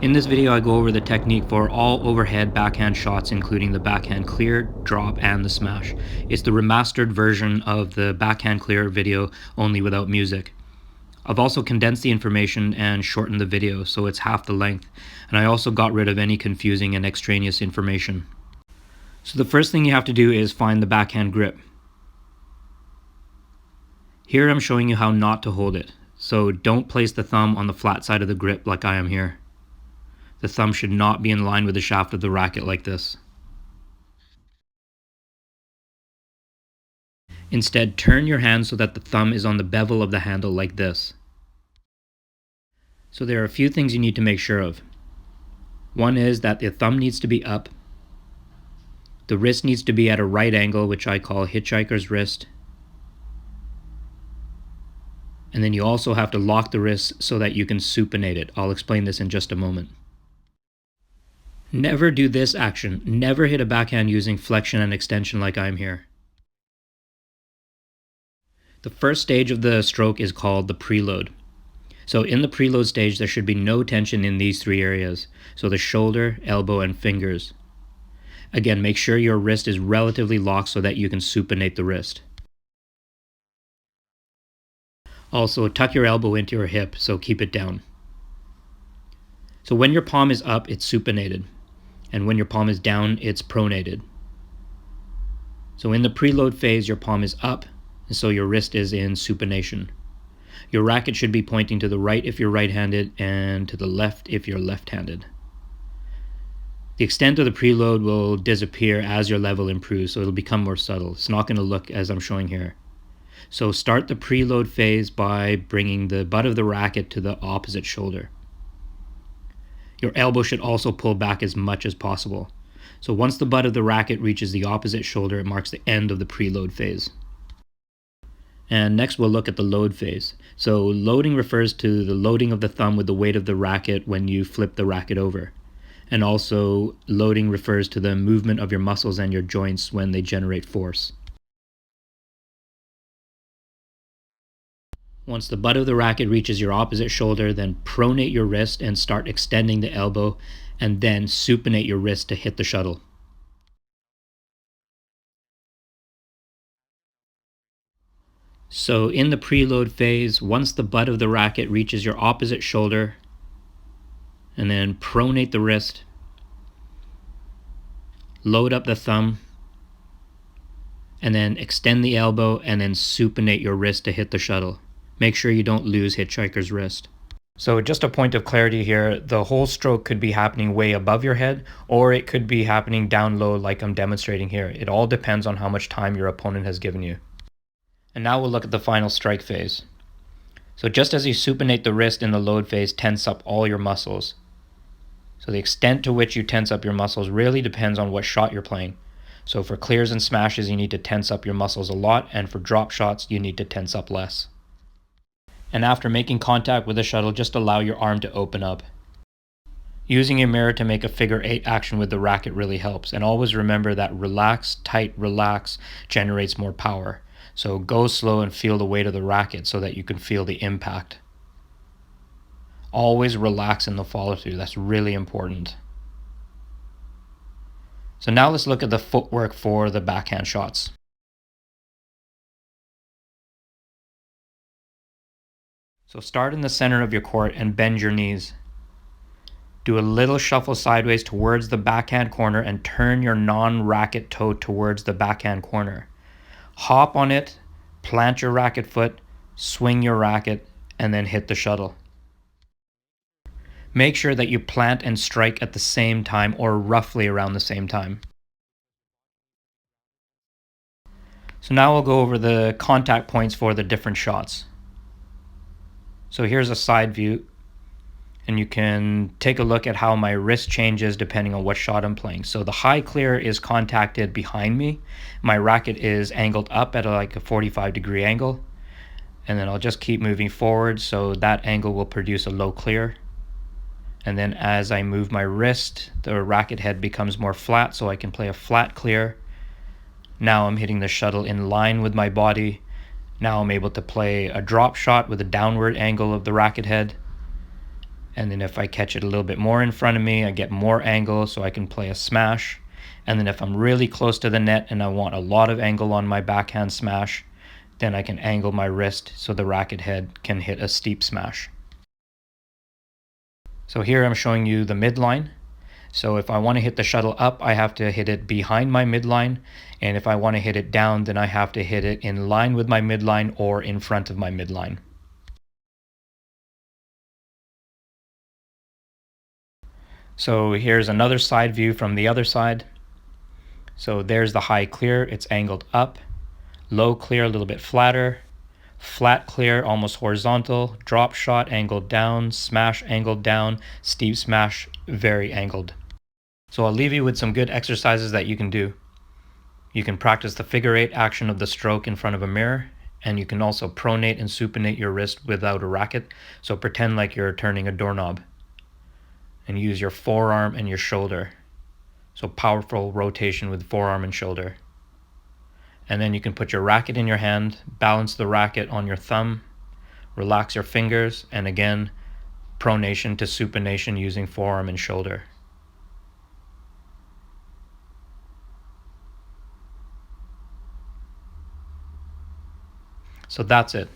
In this video I go over the technique for all overhead backhand shots, including the backhand clear, drop, and the smash. It's the remastered version of the backhand clear video, only without music. I've also condensed the information and shortened the video so it's half the length, and I also got rid of any confusing and extraneous information. So the first thing you have to do is find the backhand grip. Here I'm showing you how not to hold it. So don't place the thumb on the flat side of the grip like I am here. The thumb should not be in line with the shaft of the racket like this. Instead, turn your hand so that the thumb is on the bevel of the handle like this. So there are a few things you need to make sure of. One is that the thumb needs to be up. The wrist needs to be at a right angle, which I call hitchhiker's wrist. And then you also have to lock the wrist so that you can supinate it. I'll explain this in just a moment. Never do this action. Never hit a backhand using flexion and extension like I'm here. The first stage of the stroke is called the preload. So in the preload stage, there should be no tension in these three areas. So the shoulder, elbow, and fingers. Again, make sure your wrist is relatively locked so that you can supinate the wrist. Also, tuck your elbow into your hip, so keep it down. So when your palm is up, it's supinated. And when your palm is down, it's pronated. So in the preload phase, your palm is up, and so your wrist is in supination. Your racket should be pointing to the right if you're right-handed, and to the left if you're left-handed. The extent of the preload will disappear as your level improves, so it'll become more subtle. It's not going to look as I'm showing here. So start the preload phase by bringing the butt of the racket to the opposite shoulder. Your elbow should also pull back as much as possible. So once the butt of the racket reaches the opposite shoulder, it marks the end of the preload phase. And next we'll look at the load phase. So loading refers to the loading of the thumb with the weight of the racket when you flip the racket over. And also loading refers to the movement of your muscles and your joints when they generate force. Once the butt of the racket reaches your opposite shoulder, then pronate your wrist and start extending the elbow, and then supinate your wrist to hit the shuttle. So in the preload phase, once the butt of the racket reaches your opposite shoulder, and then pronate the wrist, load up the thumb, and then extend the elbow, and then supinate your wrist to hit the shuttle. Make sure you don't lose hitchhiker's wrist. So just a point of clarity here, the whole stroke could be happening way above your head, or it could be happening down low like I'm demonstrating here. It all depends on how much time your opponent has given you. And now we'll look at the final strike phase. So just as you supinate the wrist in the load phase, tense up all your muscles. So the extent to which you tense up your muscles really depends on what shot you're playing. So for clears and smashes, you need to tense up your muscles a lot, and for drop shots, you need to tense up less. And after making contact with the shuttle, just allow your arm to open up. Using a mirror to make a figure 8 action with the racket really helps. And always remember that relax, tight, relax generates more power. So go slow and feel the weight of the racket so that you can feel the impact. Always relax in the follow through. That's really important. So now let's look at the footwork for the backhand shots. So start in the center of your court and bend your knees. Do a little shuffle sideways towards the backhand corner and turn your non-racket toe towards the backhand corner. Hop on it, plant your racket foot, swing your racket, and then hit the shuttle. Make sure that you plant and strike at the same time, or roughly around the same time. So now we'll go over the contact points for the different shots. So here's a side view, and you can take a look at how my wrist changes depending on what shot I'm playing. So the high clear is contacted behind me. My racket is angled up at like a 45-degree angle, and then I'll just keep moving forward so that angle will produce a low clear. And then as I move my wrist, the racket head becomes more flat, so I can play a flat clear. Now I'm hitting the shuttle in line with my body. Now I'm able to play a drop shot with a downward angle of the racket head. And then if I catch it a little bit more in front of me, I get more angle so I can play a smash. And then if I'm really close to the net and I want a lot of angle on my backhand smash, then I can angle my wrist so the racket head can hit a steep smash. So here I'm showing you the midline. So if I want to hit the shuttle up, I have to hit it behind my midline. And if I want to hit it down, then I have to hit it in line with my midline or in front of my midline. So here's another side view from the other side. So there's the high clear, it's angled up. Low clear, a little bit flatter. Flat clear, almost horizontal. Drop shot, angled down. Smash, angled down. Steep smash, very angled. So I'll leave you with some good exercises that you can do. You can practice the figure eight action of the stroke in front of a mirror, and you can also pronate and supinate your wrist without a racket. So pretend like you're turning a doorknob and use your forearm and your shoulder. So powerful rotation with forearm and shoulder. And then you can put your racket in your hand, balance the racket on your thumb, relax your fingers, and again, pronation to supination using forearm and shoulder. So that's it.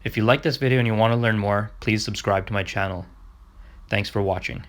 If you like this video and you want to learn more, please subscribe to my channel. Thanks for watching.